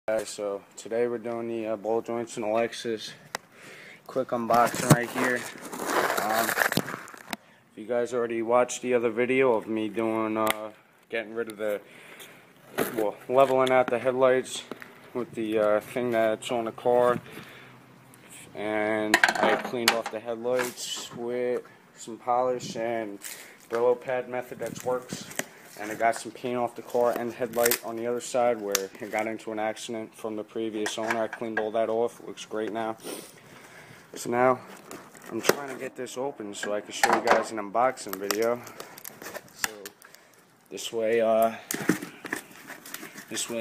Guys, so today we're doing the ball joints in the Lexus. Quick unboxing right here. If you guys already watched the other video of me doing getting rid of the leveling out the headlights with the thing that's on the car, and I cleaned off the headlights with some polish and Brillo pad method that works. And I got some paint off the car and headlight on the other side where it got into an accident from the previous owner. I cleaned all that off. It looks great now. So now I'm trying to get this open so I can show you guys an unboxing video. So this way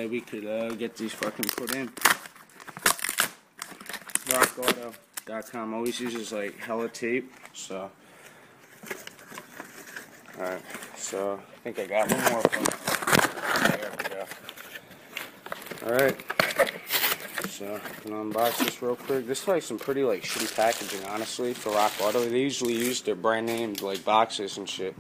we could get these fucking put in. RockAuto.com always uses like hella tape. So alright, so I think I got one more from there we go. Alright, so I'm gonna unbox this real quick. This is like some pretty like shitty packaging, honestly, for Rock Auto. They usually use their brand named like boxes and shit.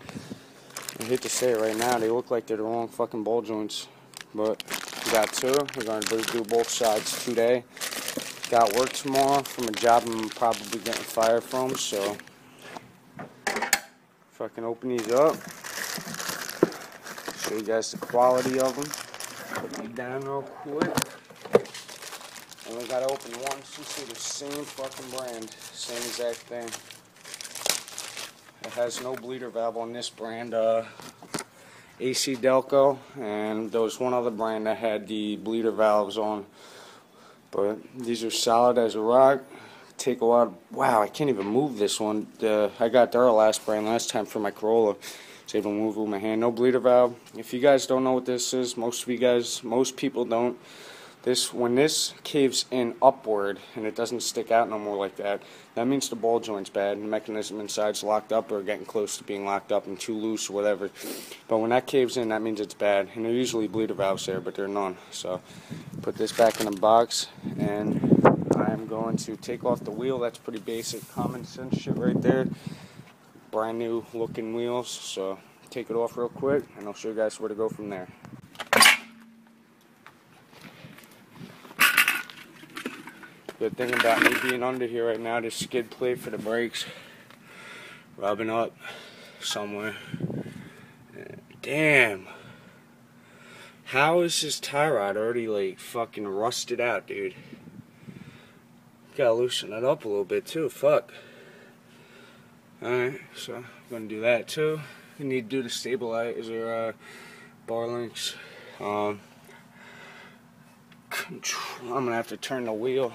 I hate to say it right now, they look like they're the wrong fucking ball joints. But we got two. We're gonna do both sides today. Got work tomorrow from a job I'm probably getting fired from, so fucking open these up. Show you guys the quality of them. Put these down real quick. And we gotta open once. You see the same fucking brand, same exact thing. It has no bleeder valve on this brand. AC Delco, and there was one other brand that had the bleeder valves on. But these are solid as a rock. Take a lot of, wow, I can't even move this one. I got their last brand last time for my Corolla. I was able to move with my hand. No bleeder valve. If you guys don't know what this is, most people don't. When this caves in upward and it doesn't stick out no more like that, that means the ball joint's bad. The mechanism inside's locked up or getting close to being locked up and too loose or whatever. But when that caves in, that means it's bad. And there are usually bleeder valves there, but there are none. So put this back in the box, and I'm going to take off the wheel. That's pretty basic common sense shit right there. Brand new looking wheels. So take it off real quick and I'll show you guys where to go from there. Good thing about me being under here right now, this skid plate for the brakes rubbing up somewhere. Damn. How is this tie rod already like fucking rusted out, dude? Gotta loosen it up a little bit too, fuck. Alright, so I'm gonna do that too. You need to do the stabilizer bar links. I'm gonna have to turn the wheel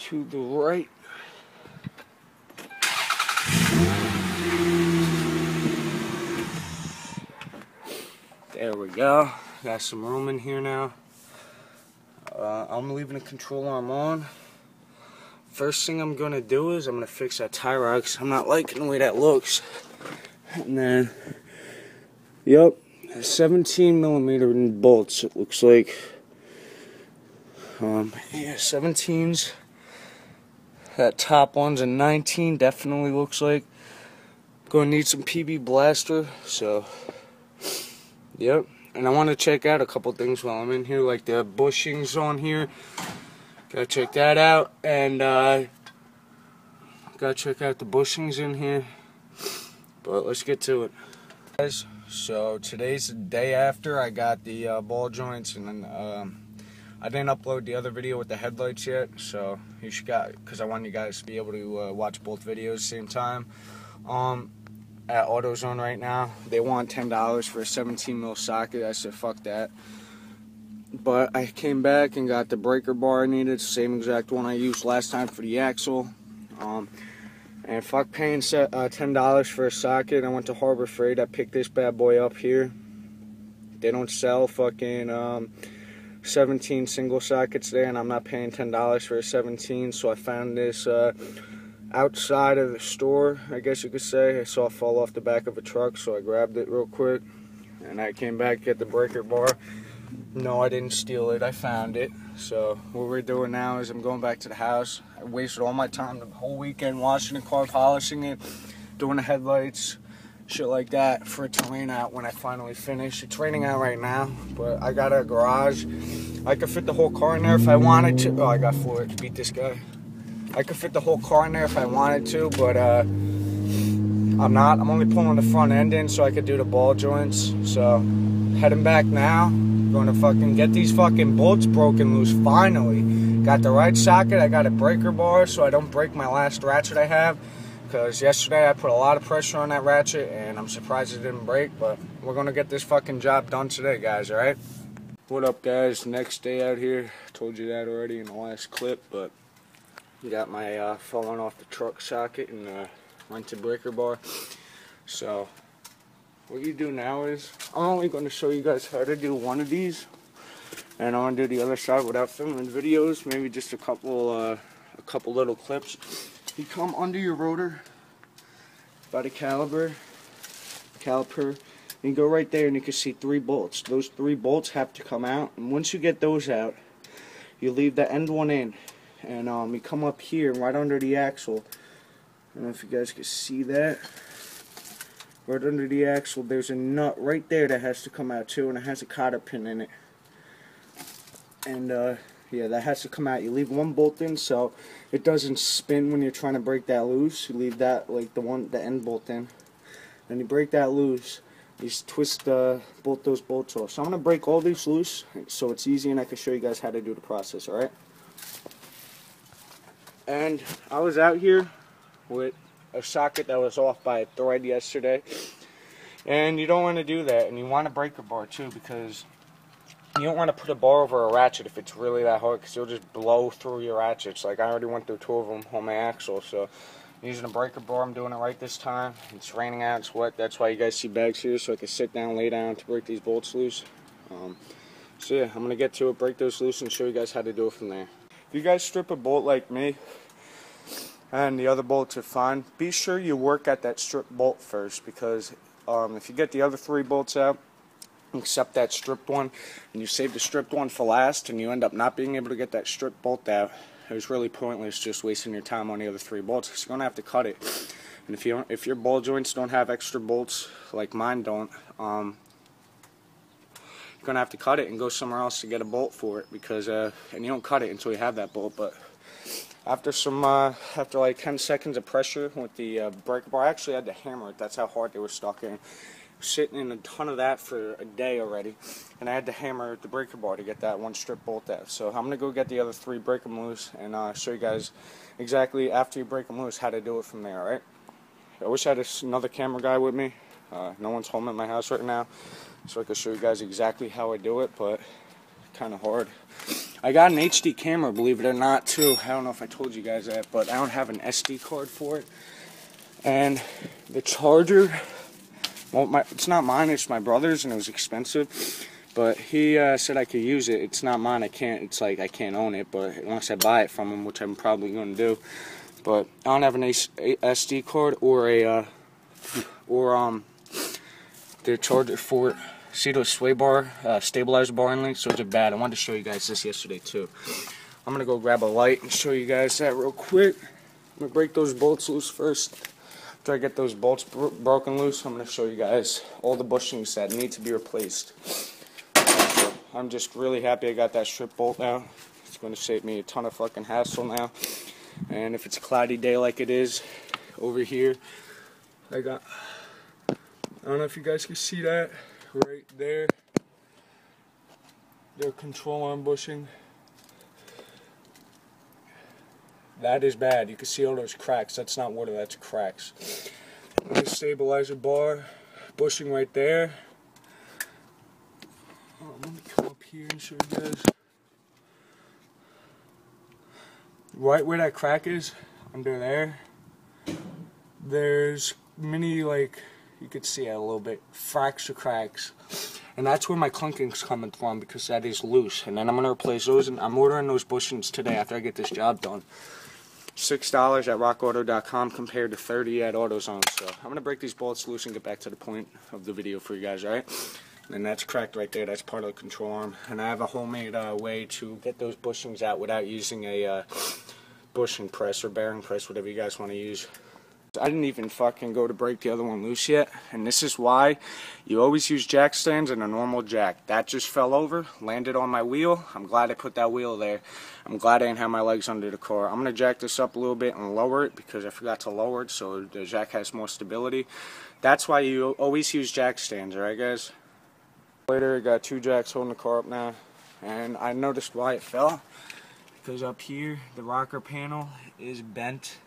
to the right. There we go. Got some room in here now. I'm leaving the control arm on. First thing I'm gonna do is I'm gonna fix that tie rod because I'm not liking the way that looks. And then, yep, 17mm in bolts. It looks like. Yeah, 17s. That top one's a 19. Definitely looks like. Gonna need some PB blaster. So, yep. And I want to check out a couple things while I'm in here, like the bushings on here. Gotta check that out, and gotta check out the bushings in here. But let's get to it, guys. So today's the day after I got the ball joints, and then I didn't upload the other video with the headlights yet. So you should because I want you guys to be able to watch both videos at the same time. At AutoZone right now, they want $10 for a 17mm socket. I said fuck that. But I came back and got the breaker bar I needed, same exact one I used last time for the axle. And fuck paying $10 for a socket. I went to Harbor Freight. I picked this bad boy up here. They don't sell fucking 17 single sockets there, and I'm not paying $10 for a 17. So I found this outside of the store, I guess you could say. I saw it fall off the back of a truck, so I grabbed it real quick. And I came back to get the breaker bar. No, I didn't steal it. I found it. So what we're doing now is I'm going back to the house. I wasted all my time the whole weekend washing the car, polishing it, doing the headlights, shit like that for it to rain out when I finally finish. It's raining out right now, but I got a garage. I could fit the whole car in there if I wanted to. Oh, I got Floyd. Beat this guy. I could fit the whole car in there if I wanted to, but I'm not. I'm only pulling the front end in so I could do the ball joints. So, heading back now. Gonna fucking get these fucking bolts broken loose finally. Got the right socket. I got a breaker bar so I don't break my last ratchet I have. Because yesterday I put a lot of pressure on that ratchet and I'm surprised it didn't break. But we're gonna get this fucking job done today, guys, alright? What up, guys? Next day out here. Told you that already in the last clip, but got my falling off the truck socket and rented breaker bar. So what you do now is I'm only going to show you guys how to do one of these, and I'm going to do the other side without filming videos. Maybe just a couple little clips. You come under your rotor by the caliper. You go right there and you can see 3 bolts. Those 3 bolts have to come out, and once you get those out, you leave the end one in, and you come up here right under the axle. I don't know if you guys can see that. Right under the axle, there's a nut right there that has to come out too, and it has a cotter pin in it. And yeah, that has to come out. You leave 1 bolt in so it doesn't spin when you're trying to break that loose. You leave that, like the end bolt in. Then you break that loose. You just twist both those bolts off. So I'm gonna break all these loose so it's easy, and I can show you guys how to do the process. All right. And I was out here with a socket that was off by a thread yesterday, and you don't want to do that, and you want to break a bar too, because you don't want to put a bar over a ratchet if it's really that hard, because you'll just blow through your ratchets. Like I already went through 2 of them on my axle. So I'm using a breaker bar. I'm doing it right this time. It's raining out, it's wet, that's why you guys see bags here, so I can sit down, lay down to break these bolts loose. So yeah, I'm gonna get to it, break those loose, and show you guys how to do it from there. If you guys strip a bolt like me and the other bolts are fine, be sure you work at that strip bolt first, because if you get the other 3 bolts out except that stripped one, and you save the stripped one for last, and you end up not being able to get that stripped bolt out, it was really pointless just wasting your time on the other 3 bolts, because you're gonna have to cut it. And if your ball joints don't have extra bolts like mine don't, you're gonna have to cut it and go somewhere else to get a bolt for it, because and you don't cut it until you have that bolt. But after like 10 seconds of pressure with the breaker bar, I actually had to hammer it. That's how hard they were stuck in. Sitting in a ton of that for a day already, and I had to hammer the breaker bar to get that 1 strip bolt out. So I'm gonna go get the other 3, break them loose, and show you guys exactly after you break them loose how to do it from there. Alright? I wish I had another camera guy with me. No one's home at my house right now, so I can show you guys exactly how I do it, but kind of hard. I got an HD camera, believe it or not, too. I don't know if I told you guys that, but I don't have an SD card for it. And the charger, well, it's not mine, it's my brother's, and it was expensive. But he said I could use it. It's not mine, I can't own it, but unless I buy it from him, which I'm probably going to do. But I don't have an SD card or the charger for it. See those sway bar, stabilizer bar and links? Those are bad. I wanted to show you guys this yesterday too. I'm going to go grab a light and show you guys that real quick. I'm going to break those bolts loose first. After I get those bolts broken loose, I'm going to show you guys all the bushings that need to be replaced. So I'm just really happy I got that strip bolt now. It's going to save me a ton of fucking hassle now. And if it's a cloudy day like it is over here, I don't know if you guys can see that right there. Their control arm bushing. That is bad. You can see all those cracks. That's not water, that's cracks. The stabilizer bar bushing right there. Let me come up here and show you guys. Right where that crack is, under there, there's many, like, you could see it a little bit, fracture cracks. And that's where my clunking's coming from, because that is loose. And then I'm going to replace those, and I'm ordering those bushings today after I get this job done. $6 at rockauto.com compared to $30 at AutoZone. So I'm going to break these bolts loose and get back to the point of the video for you guys, alright? And that's cracked right there. That's part of the control arm. And I have a homemade way to get those bushings out without using a bushing press or bearing press, whatever you guys want to use. I didn't even fucking go to break the other one loose yet, and this is why you always use jack stands and a normal jack. That just fell over, landed on my wheel. I'm glad I put that wheel there. I'm glad I didn't have my legs under the car. I'm going to jack this up a little bit and lower it because I forgot to lower it so the jack has more stability. That's why you always use jack stands, alright guys? Later, I got 2 jacks holding the car up now, and I noticed why it fell. Because up here, the rocker panel is bent.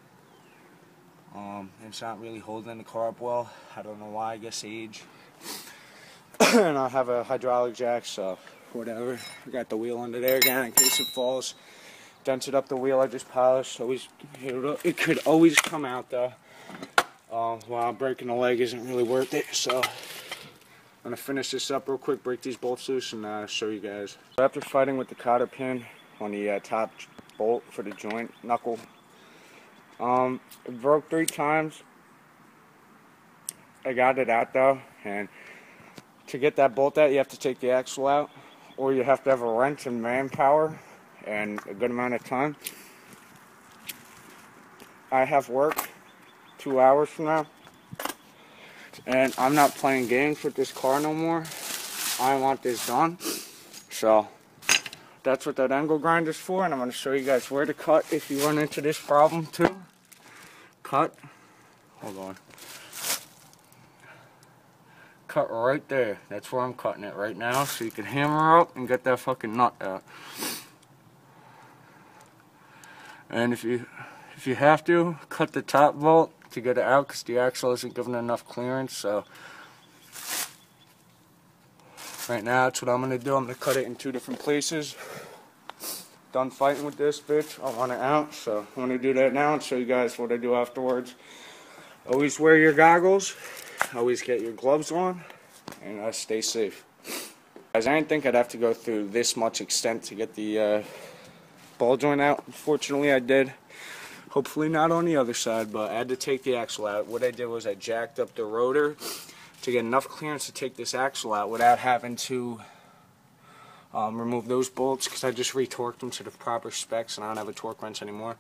It's not really holding the car up well. I don't know why, I guess age. And I have a hydraulic jack, so whatever. I got the wheel under there again in case it falls. Dented up the wheel I just polished. It could always come out though. While breaking the leg isn't really worth it, so I'm going to finish this up real quick, break these bolts loose, and show you guys. After fighting with the cotter pin on the top bolt for the joint knuckle, it broke 3 times. I got it out though, and to get that bolt out you have to take the axle out, or you have to have a wrench and manpower and a good amount of time. I have work 2 hours from now, and I'm not playing games with this car no more. I want this done, so that's what that angle grinder is for, and I'm going to show you guys where to cut if you run into this problem too. Cut, hold on, cut right there. That's where I'm cutting it right now, so you can hammer up and get that fucking nut out. And if you have to, cut the top bolt to get it out because the axle isn't giving enough clearance. So right now that's what I'm going to do. I'm going to cut it in 2 different places. Done fighting with this bitch, I want it out, so I'm going to do that now and show you guys what I do afterwards. Always wear your goggles, always get your gloves on, and stay safe. Guys, I didn't think I'd have to go through this much extent to get the ball joint out. Unfortunately I did. Hopefully not on the other side, but I had to take the axle out. What I did was I jacked up the rotor to get enough clearance to take this axle out without having to remove those bolts, because I just retorqued them to the proper specs and I don't have a torque wrench anymore.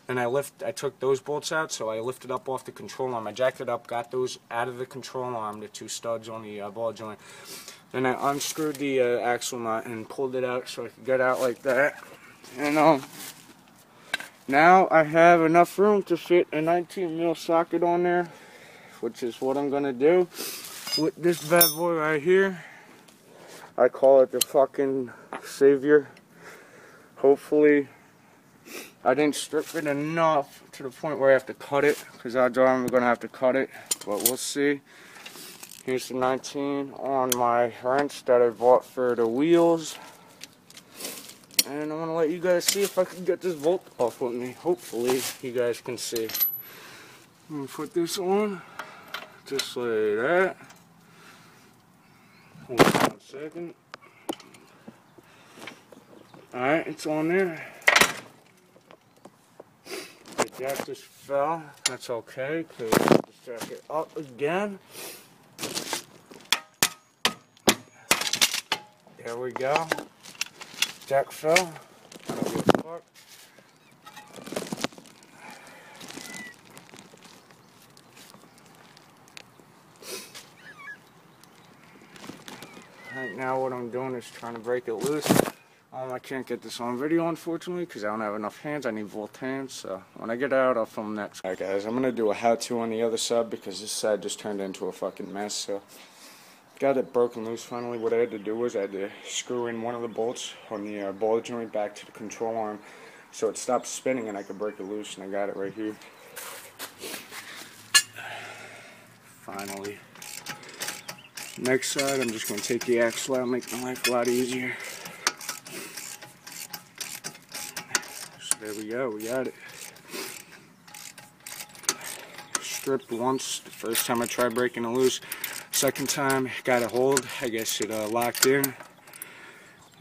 Then I took those bolts out, so I lifted up off the control arm. I jacked it up, got those out of the control arm, the 2 studs on the ball joint. Then I unscrewed the axle nut and pulled it out so I could get out like that. And now I have enough room to fit a 19mm socket on there, which is what I'm going to do with this bad boy right here. I call it the fucking savior. Hopefully I didn't strip it enough to the point where I have to cut it, because odds are I'm going to have to cut it, but we'll see. Here's the 19 on my wrench that I bought for the wheels. And I'm going to let you guys see if I can get this bolt off with me. Hopefully you guys can see. I'm going to put this on just like that. Hold on 1 second. Alright, it's on there. The jack just fell. That's okay, because I'll just jack it up again. There we go. Jack fell. I don't give a fuck. Right now what I'm doing is trying to break it loose. I can't get this on video unfortunately because I don't have enough hands. I need both hands, so when I get out I'll film next. Alright guys, I'm going to do a how-to on the other side because this side just turned into a fucking mess. So got it broken loose finally. What I had to do was I had to screw in one of the bolts on the ball joint back to the control arm so it stopped spinning and I could break it loose, and I got it right here. Finally. Next side, I'm just going to take the axle out and make my life a lot easier. So there we go, we got it. Stripped once, the first time I tried breaking it loose. Second time, got a hold, I guess it locked in.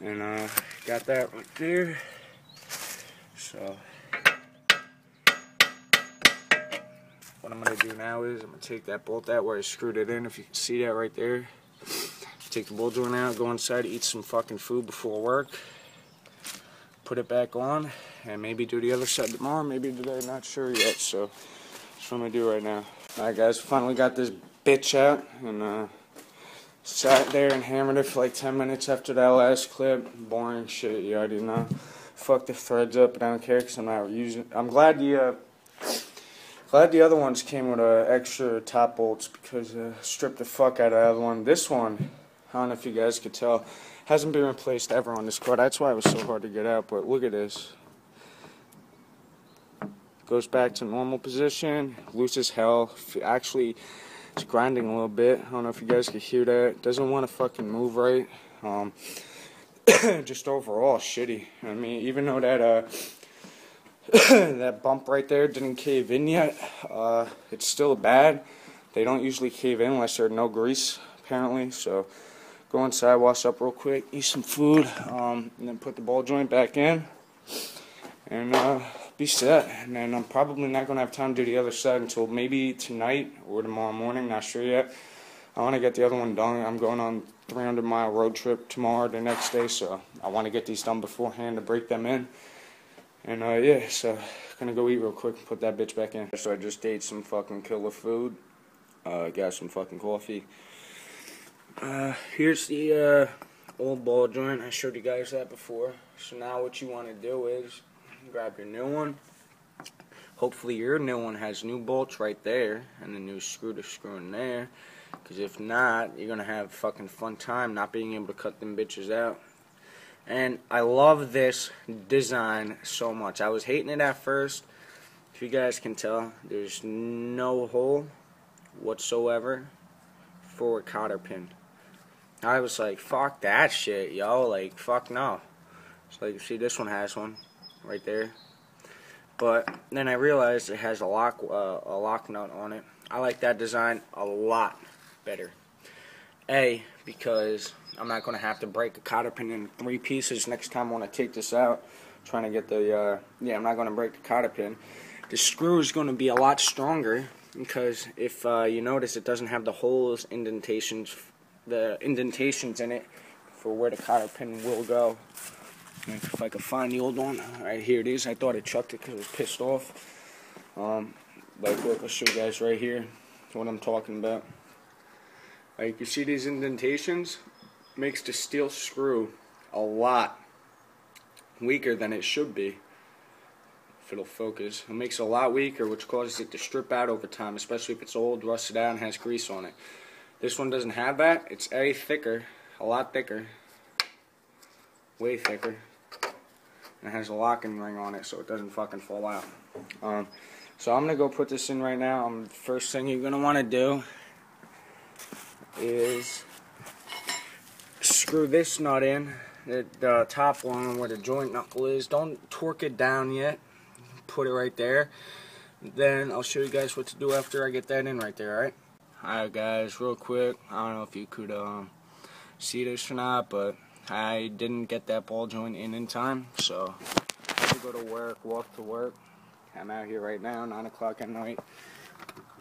And got that right there. So, what I'm going to do now is I'm going to take that bolt out where I screwed it in, if you can see that right there. Take the bolt joint out, go inside, eat some fucking food before work. Put it back on, and maybe do the other side tomorrow, maybe today, not sure yet. So, That's what I'm gonna do right now. Alright guys, finally got this bitch out and sat there and hammered it for like 10 minutes after that last clip. Boring shit, you already know. Fuck the threads up, but I don't care because I'm not using. I'm glad the other ones came with extra top bolts because stripped the fuck out of the other one. This one, I don't know if you guys could tell, hasn't been replaced ever on this car. That's why it was so hard to get out. But look at this. Goes back to normal position, loose as hell. Actually, it's grinding a little bit. I don't know if you guys can hear that. Doesn't want to fucking move right. Just overall shitty. I mean, even though that that bump right there didn't cave in yet, it's still bad. They don't usually cave in unless there's no grease, apparently. So go inside, wash up real quick, eat some food, and then put the ball joint back in, and be set. And then I'm probably not going to have time to do the other side until maybe tonight or tomorrow morning, not sure yet. I want to get the other one done. I'm going on a 300-mile road trip tomorrow, the next day, so I want to get these done beforehand to break them in. And yeah, so gonna go eat real quick and put that bitch back in. So I just ate some fucking killer food. Got some fucking coffee. Here's the old ball joint. I showed you guys that before. So now what you want to do is grab your new one. Hopefully your new one has new bolts right there and the new screw to screw in there. Because if not, you're gonna have a fucking fun time not being able to cut them bitches out. And I love this design so much. I was hating it at first. If you guys can tell, there's no hole whatsoever for a cotter pin. I was like, fuck that shit, yo. Like, fuck no. It's like, see, this one has one right there. But then I realized it has a lock nut on it. I like that design a lot better. A, because I'm not going to have to break a cotter pin in 3 pieces next time when I take this out. Trying to get the, I'm not going to break the cotter pin. The screw is going to be a lot stronger because if you notice, it doesn't have the holes, the indentations in it for where the cotter pin will go. If I could find the old one, right here it is. I thought I chucked it because I was pissed off. Like, look, I'll show you guys right here what I'm talking about. Like, you see these indentations? Makes the steel screw a lot weaker than it should be. If it'll focus, it makes it a lot weaker, which causes it to strip out over time, especially if it's old, rusted out, and has grease on it. This one doesn't have that. It's thicker, a lot thicker, way thicker, and it has a locking ring on it, so it doesn't fucking fall out. So I'm gonna go put this in right now. First thing you're gonna want to do is screw this nut in, the top one where the joint knuckle is. Don't torque it down yet. Put it right there. Then I'll show you guys what to do after I get that in right there, alright? Alright guys, real quick, I don't know if you could see this or not, but I didn't get that ball joint in time, so I had to go to work, walk to work. I'm out here right now, 9 o'clock at night,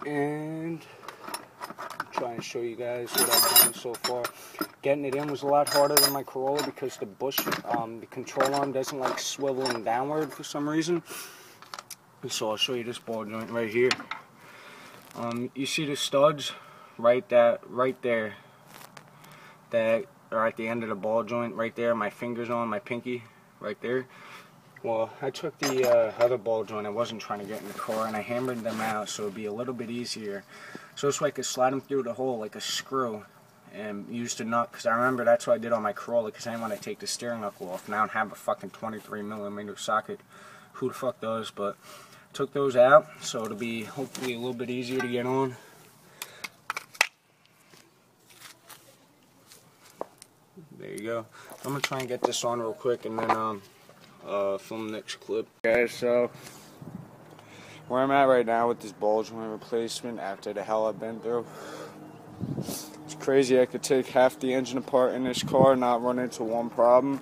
and try and show you guys what I've done so far. Getting it in was a lot harder than my Corolla because the bush, the control arm doesn't like swiveling downward for some reason. So I'll show you this ball joint right here. You see the studs right there that are at the end of the ball joint right there. My fingers on my pinky right there. Well, I took the other ball joint. I wasn't trying to get in the car, and I hammered them out so it'd be a little bit easier. So this way I could slide them through the hole like a screw and use the nut, because I remember that's what I did on my Corolla, because I didn't want to take the steering knuckle off. Now I don't have a fucking 23mm socket. Who the fuck does? But took those out, so it'll be hopefully a little bit easier to get on. There you go. I'm gonna try and get this on real quick, and then film the next clip. Guys, so where I'm at right now with this ball joint replacement after the hell I've been through. It's crazy. I could take half the engine apart in this car, not run into one problem.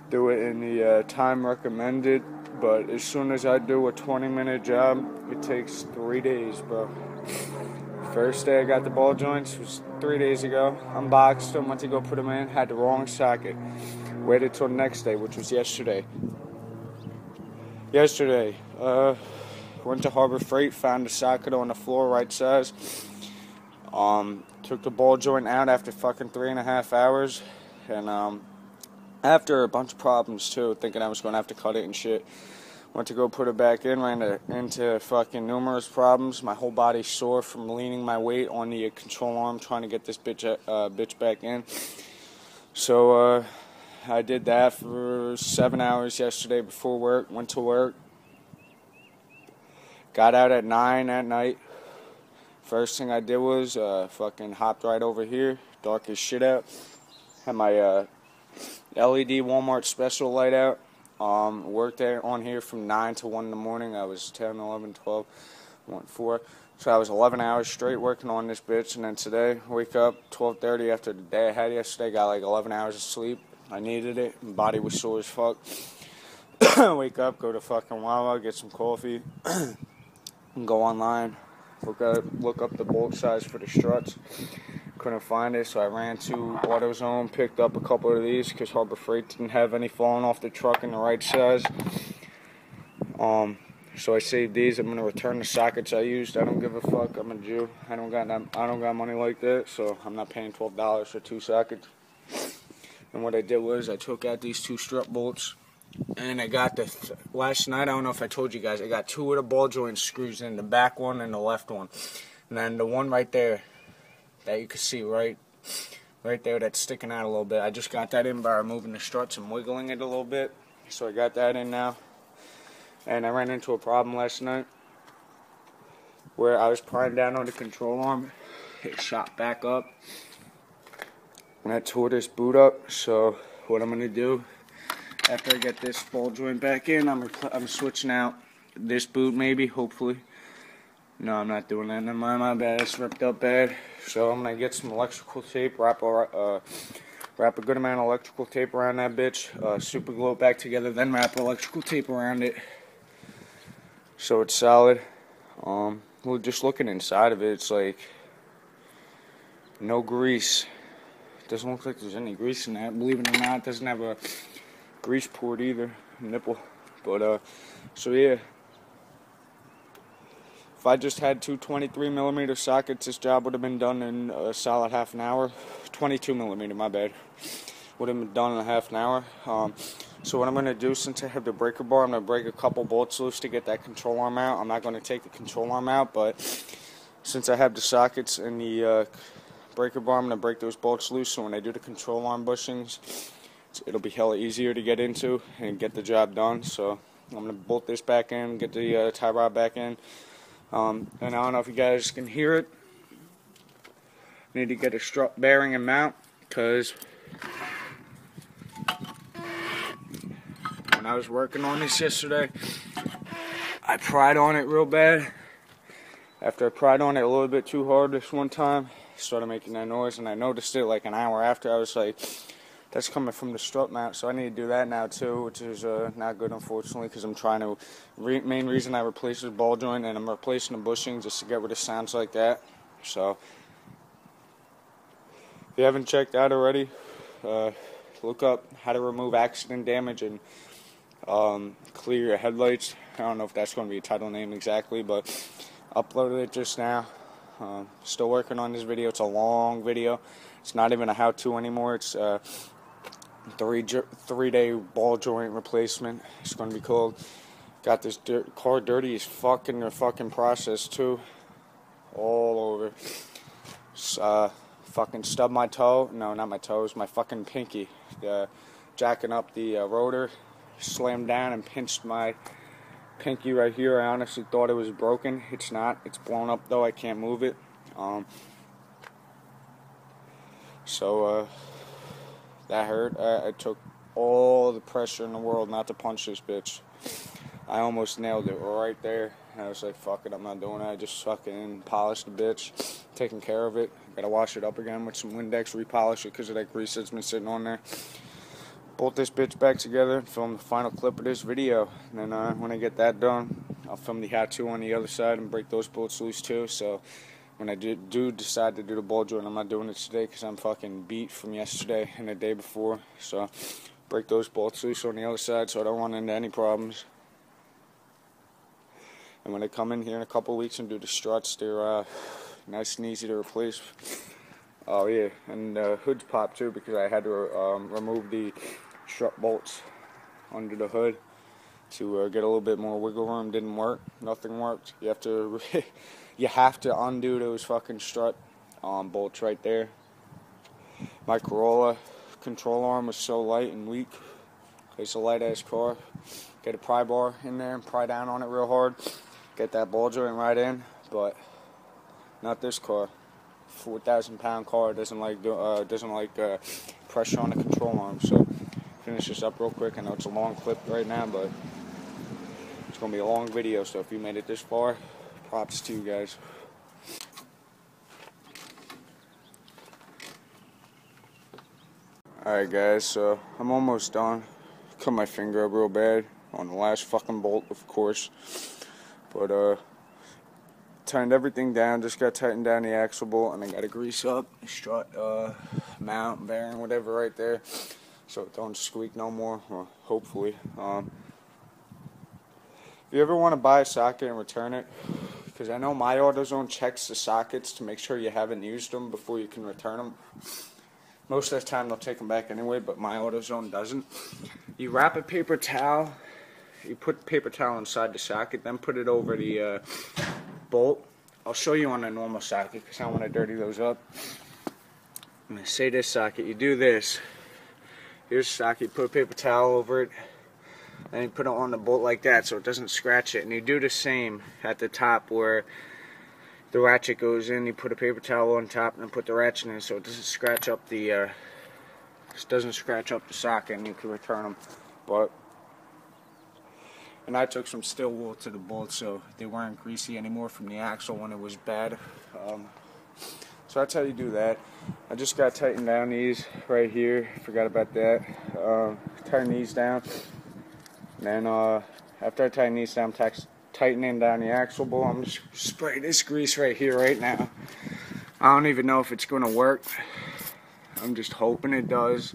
Do it in the time recommended, but as soon as I do a 20-minute job, it takes 3 days, bro. First day I got the ball joints was 3 days ago. Unboxed them, went to go put them in, had the wrong socket. Waited till the next day, which was yesterday. went to Harbor Freight, found a socket on the floor, right size. Took the ball joint out after fucking 3.5 hours, and after a bunch of problems too, thinking I was going to have to cut it and shit. Went to go put it back in, ran into fucking numerous problems. My whole body's sore from leaning my weight on the control arm trying to get this bitch back in. So I did that for 7 hours yesterday before work. Went to work. Got out at 9 at night. First thing I did was fucking hopped right over here. Dark as shit out. Had my LED Walmart special light out. Worked there on here from 9 to 1 in the morning. I was 10, 11, 12, 1, 4. So I was 11 hours straight working on this bitch. And then today, wake up 12:30 after the day I had yesterday. Got like 11 hours of sleep. I needed it. My body was sore as fuck. Wake up, go to fucking Wawa, get some coffee, and go online. Look up the bolt size for the struts. Couldn't find it, so I ran to AutoZone, picked up a couple of these because Harbor Freight didn't have any falling off the truck in the right size. So I saved these. I'm gonna return the sockets I used. I don't give a fuck. I'm a Jew. I don't got money like that, so I'm not paying $12 for 2 sockets. And what I did was I took out these 2 strut bolts, and I got last night. I don't know if I told you guys. I got 2 of the ball joint screws in, the back one and the left one, and then the one right there that you can see right there that's sticking out a little bit. I just got that in by removing the struts and wiggling it a little bit. So I got that in now. And I ran into a problem last night where I was prying down on the control arm. It shot back up. And I tore this boot up. So what I'm going to do after I get this ball joint back in, I'm switching out this boot maybe, hopefully. No, I'm not doing that. Never mind, my bad. It's ripped up bad. So I'm going to get some electrical tape, wrap a good amount of electrical tape around that bitch, super glue it back together, then wrap electrical tape around it so it's solid. Well, just looking inside of it, it's like no grease. Doesn't look like there's any grease in that. Believe it or not, it doesn't have a grease port either, nipple. But, so yeah. If I just had 2 23mm sockets, this job would have been done in a solid half an hour. 22mm, my bad. Would have been done in a half an hour. So what I'm going to do, since I have the breaker bar, I'm going to break a couple bolts loose to get that control arm out. I'm not going to take the control arm out, but since I have the sockets in the breaker bar, I'm going to break those bolts loose, so when I do the control arm bushings, it'll be hella easier to get into and get the job done. So I'm going to bolt this back in, get the tie rod back in. And I don't know if you guys can hear it. I need to get a strut bearing and mount, because when I was working on this yesterday, I pried on it real bad. After I pried on it a little bit too hard this one time, it started making that noise, and I noticed it like an hour after. I was like, that's coming from the strut mount, so I need to do that now too, which is not good, unfortunately, because I'm trying to, main reason I replaced the ball joint, and I'm replacing the bushings just to get rid of sounds like that. So if you haven't checked out already, look up how to remove accident damage and clear your headlights. I don't know if that's going to be a title name exactly, but uploaded it just now. Still working on this video. It's a long video. It's not even a how-to anymore. It's 3-day ball joint replacement. It's going to be called. Got this car dirty as fuck in the fucking process too. All over. Fucking stubbed my toe. No, not my toes. My fucking pinky. Jacking up the rotor. Slammed down and pinched my pinky right here. I honestly thought it was broken. It's not. It's blown up though. I can't move it. So that hurt. I took all the pressure in the world not to punch this bitch. I almost nailed it right there. And I was like, fuck it, I'm not doing it. I just fucking polished the bitch, taking care of it. Gotta wash it up again with some Windex, repolish it because of that grease that's been sitting on there. Bolt this bitch back together and film the final clip of this video. And then when I get that done, I'll film the how-to on the other side and break those bolts loose too. So when I do decide to do the ball joint, I'm not doing it today because I'm fucking beat from yesterday and the day before. So break those bolts loose on the other side so I don't run into any problems. And when they come in here in a couple weeks and do the struts, they're nice and easy to replace. Oh yeah, and the hood's popped too because I had to remove the strut bolts under the hood to get a little bit more wiggle room. Didn't work. Nothing worked. You have to you have to undo those fucking strut bolts right there. My Corolla control arm was so light and weak. It's a light ass car. Get a pry bar in there and pry down on it real hard. Get that ball joint right in, but not this car. 4,000 pound car doesn't like pressure on the control arm. So finish this up real quick. I know it's a long clip right now, but it's gonna be a long video. So if you made it this far, props to you guys. Alright guys, so I'm almost done. Cut my finger up real bad on the last fucking bolt, of course. But tightened everything down, just got tightened down the axle bolt, and I got to grease up the strut mount, bearing, whatever right there, so it don't squeak no more, well, hopefully. If you ever want to buy a socket and return it, because I know my AutoZone checks the sockets to make sure you haven't used them before you can return them. Most of the time they'll take them back anyway, but my AutoZone doesn't. You wrap a paper towel, you put the paper towel inside the socket, then put it over the bolt. I'll show you on a normal socket because I don't want to dirty those up. I'm going to say this socket, you do this. Here's the socket, you put a paper towel over it, and you put it on the bolt like that so it doesn't scratch it. And you do the same at the top where the ratchet goes in. You put a paper towel on top and then put the ratchet in so it doesn't scratch up the socket, and you can return them. And I took some steel wool to the bolts so they weren't greasy anymore from the axle when it was bad. So that's how you do that. I just got to tighten down these right here. Forgot about that. Tighten these down. And then after I tighten these down, I'm tightening down the axle bolt. I'm just spraying this grease right here right now. I don't even know if it's going to work. I'm just hoping it does.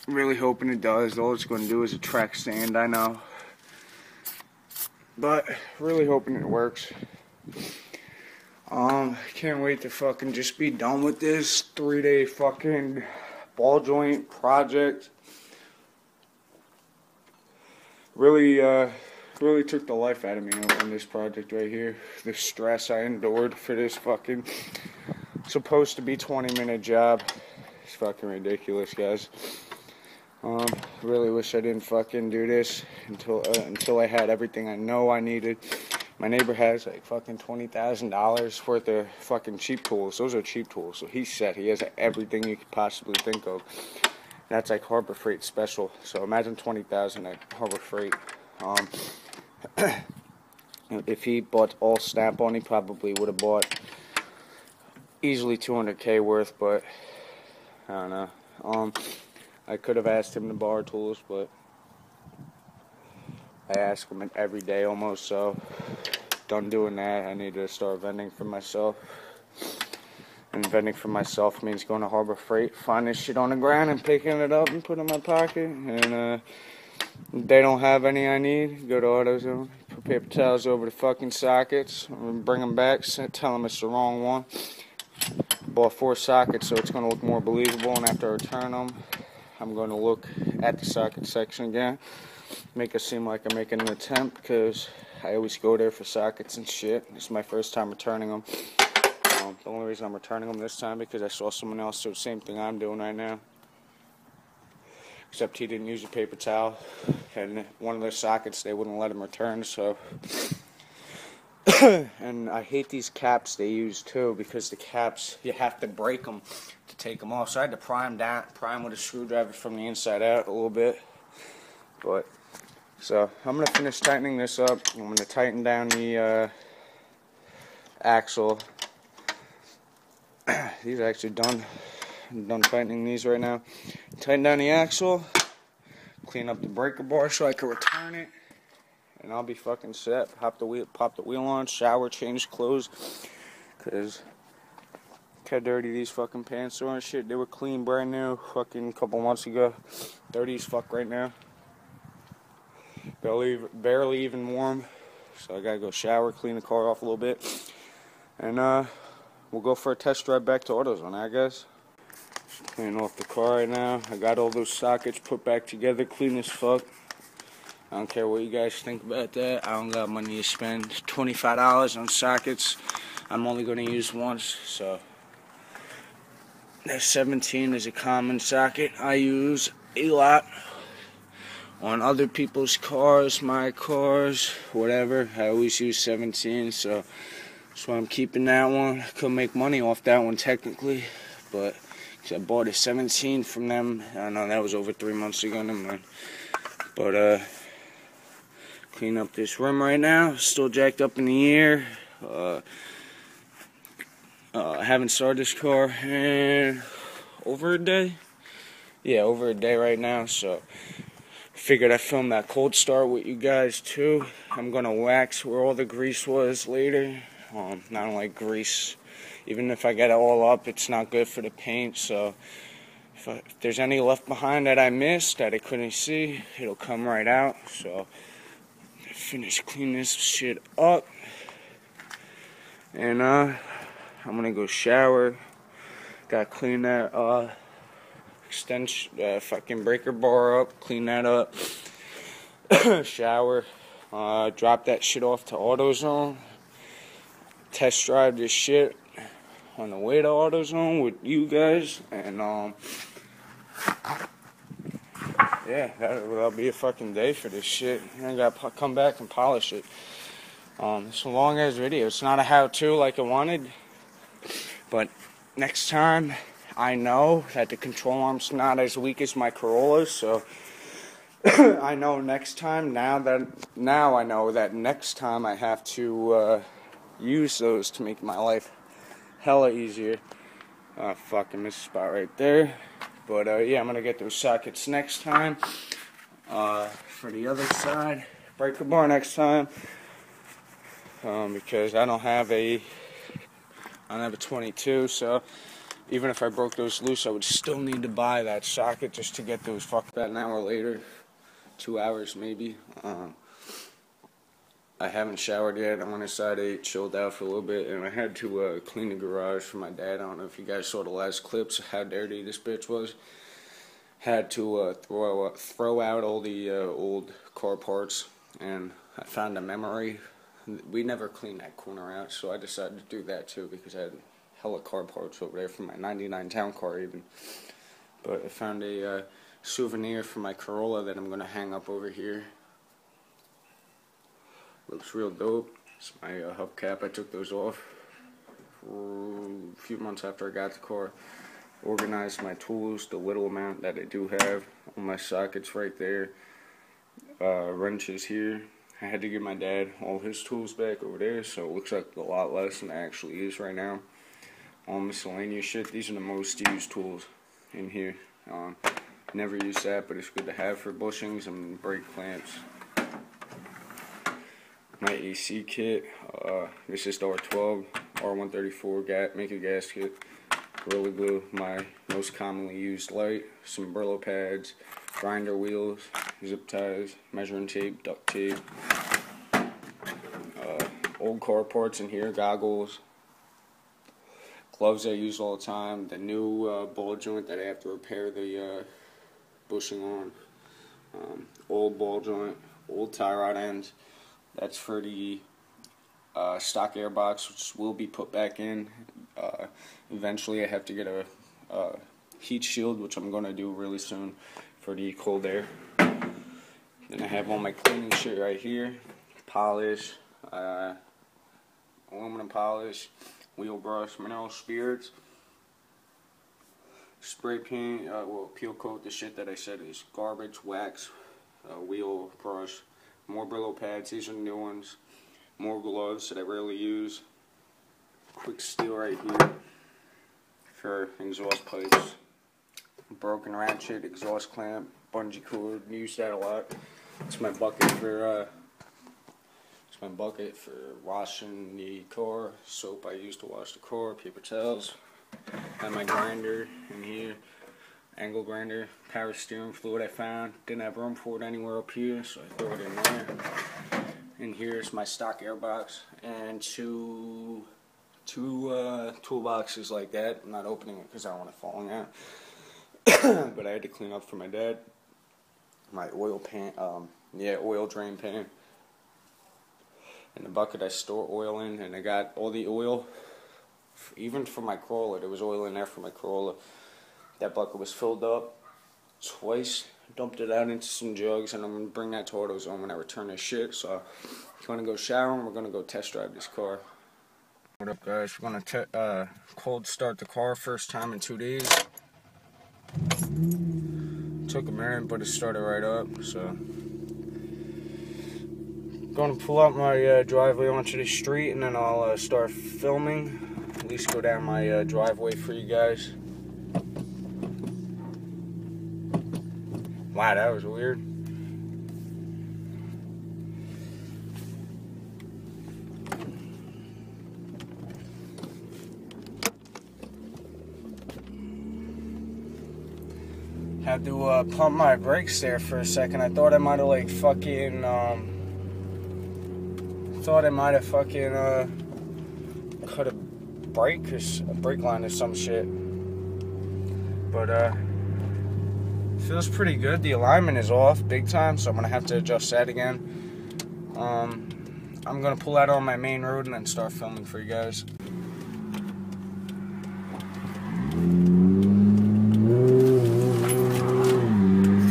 Really hoping it does. All it's going to do is a track stand, I know. But really hoping it works. Can't wait to fucking just be done with this 3-day fucking ball joint project. Really took the life out of me on this project right here. The stress I endured for this fucking supposed to be 20-minute job. It's fucking ridiculous, guys. Really wish I didn't fucking do this until I had everything I know I needed. My neighbor has like fucking $20,000 worth of fucking cheap tools. Those are cheap tools. So he said he has everything you could possibly think of. That's like Harbor Freight special. So imagine $20,000 at Harbor Freight. If he bought all Snap-on, he probably would have bought easily $200K worth. But I don't know. I could have asked him to borrow tools, but I ask him every day almost, so done doing that. I need to start vending for myself. And vending for myself means going to Harbor Freight, finding shit on the ground and picking it up and put it in my pocket. And they don't have any I need, go to AutoZone, put paper towels over the fucking sockets, bring them back, tell them it's the wrong one. Bought 4 sockets so it's going to look more believable, and after I return them, I'm going to look at the socket section again, make it seem like I'm making an attempt, because I always go there for sockets and shit. This is my first time returning them. The only reason I'm returning them this time because I saw someone else do the same thing I'm doing right now. Except he didn't use a paper towel, and one of their sockets they wouldn't let him return, so. And I hate these caps they use too, because the caps, you have to break them to take them off. So I had to prime with a screwdriver from the inside out a little bit. But so I'm gonna finish tightening this up. I'm gonna tighten down the axle. These are actually done. I'm done tightening these right now. Tighten down the axle, clean up the breaker bar so I can return it, and I'll be fucking set. Pop the wheel on, shower, change clothes, because how dirty these fucking pants are and shit. They were clean, brand new, fucking couple months ago. Dirty as fuck right now. Barely even warm. So I gotta go shower, clean the car off a little bit. And we'll go for a test drive back to AutoZone, I guess. Just cleaning off the car right now. I got all those sockets put back together, clean as fuck. I don't care what you guys think about that. I don't got money to spend. $25 on sockets. I'm only going to use once, so that 17 is a common socket I use a lot on other people's cars, my cars, whatever. I always use 17, so I'm keeping that one. I could make money off that one technically, but I bought a 17 from them. I know that was over 3 months ago, never mind. But clean up this rim right now. Still jacked up in the air. I haven't started this car in over a day. Yeah, over a day right now. So figured I'd film that cold start with you guys too. I'm gonna wax where all the grease was later. I don't like grease. Even if I get it all up, it's not good for the paint. So if there's any left behind that I missed, that I couldn't see, it'll come right out. So finish cleaning this shit up. And I'm gonna go shower. Gotta clean that extension, fucking breaker bar up. Clean that up. Shower. Drop that shit off to AutoZone. Test drive this shit on the way to AutoZone with you guys. And yeah, that'll be a fucking day for this shit. I gotta come back and polish it. It's a long ass video. It's not a how-to like I wanted, but next time I know that the control arm's not as weak as my Corolla, so I know next time. Now I know that next time I have to use those to make my life hella easier. Fucking missed a spot right there. But yeah, I'm gonna get those sockets next time. For the other side, breaker bar next time. Because I don't have a 22, so even if I broke those loose, I would still need to buy that socket just to get those fucked about an hour later, 2 hours maybe. I haven't showered yet. I'm on a side 8, chilled out for a little bit, and I had to clean the garage for my dad. I don't know if you guys saw the last clips of how dirty this bitch was. Had to throw out all the old car parts, and I found a memory. We never cleaned that corner out, so I decided to do that too because I had hella car parts over there from my 99 town car even. But I found a souvenir for my Corolla that I'm going to hang up over here. Looks real dope. It's my hubcap. I took those off a few months after I got the car. Organized my tools, the little amount that I do have. All my sockets right there. Wrenches here. I had to give my dad all his tools back over there, so it looks like a lot less than it actually is right now. All miscellaneous shit. These are the most used tools in here. Never use that, but it's good to have for bushings and brake clamps. My AC kit. This is the R12, R134 maker gasket, Gorilla Glue, my most commonly used light, some Brillo pads, grinder wheels, zip ties, measuring tape, duct tape, old car parts in here, goggles, gloves I use all the time, the new ball joint that I have to repair the bushing on, old ball joint, old tie rod ends. That's for the stock airbox, which will be put back in. Eventually I have to get a heat shield, which I'm going to do really soon for the cold air. Then I have all my cleaning shit right here. Polish, aluminum polish, wheel brush, mineral spirits, spray paint, peel coat. The shit that I said is garbage, wax, wheel brush, more Brillo pads. These are new ones. More gloves that I rarely use. Quick steel right here for exhaust pipes. Broken ratchet, exhaust clamp, bungee cord. Use that a lot. It's my bucket for washing the car. Soap I use to wash the car. Paper towels. Got my grinder in here, angle grinder, power steering fluid I found. Didn't have room for it anywhere up here, so I threw it in there. And here's my stock airbox and two toolboxes like that. I'm not opening it because I don't want it falling out. But I had to clean up for my dad. My oil pan, oil drain pan. And the bucket I store oil in, and I got all the oil, even for my Corolla. There was oil in there for my Corolla. That bucket was filled up twice. Dumped it out into some jugs, and I'm going to bring that to AutoZone when I return this shit. So, I'm going to go shower, and we're going to go test drive this car. What up, guys? We're going to cold start the car, first time in 2 days. Took a minute, but it started right up, so. Going to pull out my driveway onto the street, and then I'll start filming. At least go down my driveway for you guys. Wow, that was weird. Had to pump my brakes there for a second. I thought I might have like fucking cut a brake line or some shit. But feels pretty good. The alignment is off big time, so I'm gonna have to adjust that again. I'm gonna pull out on my main road and then start filming for you guys.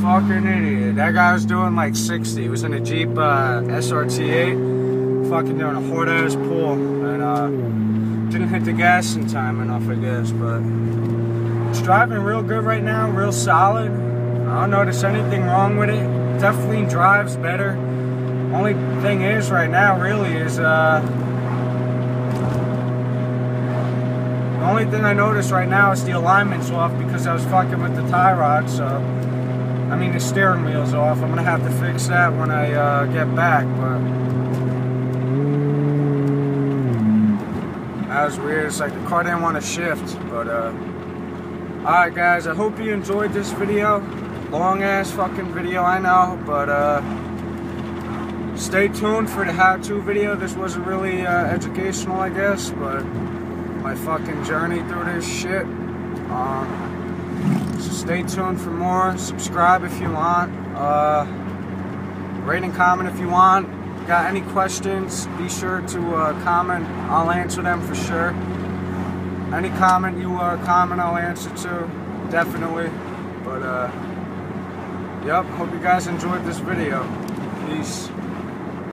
Fucking idiot. That guy was doing like 60. He was in a Jeep SRT8, fucking doing a hard-ass pull, and didn't hit the gas in time enough, I guess. But it's driving real good right now, real solid. I don't notice anything wrong with it. Definitely drives better. Only thing is right now really is the only thing I noticed right now is the alignment's off because I was fucking with the tie rod. So I mean the steering wheel's off. I'm gonna have to fix that when I get back. But that was weird. It's like the car didn't want to shift. But alright guys, I hope you enjoyed this video. Long ass fucking video, I know, but stay tuned for the how-to video. This wasn't really educational, I guess, but my fucking journey through this shit. So stay tuned for more. Subscribe if you want. Rate and comment if you want. Got any questions, be sure to comment. I'll answer them for sure. Any comment you comment, I'll answer too. Definitely. But yep, hope you guys enjoyed this video. Peace.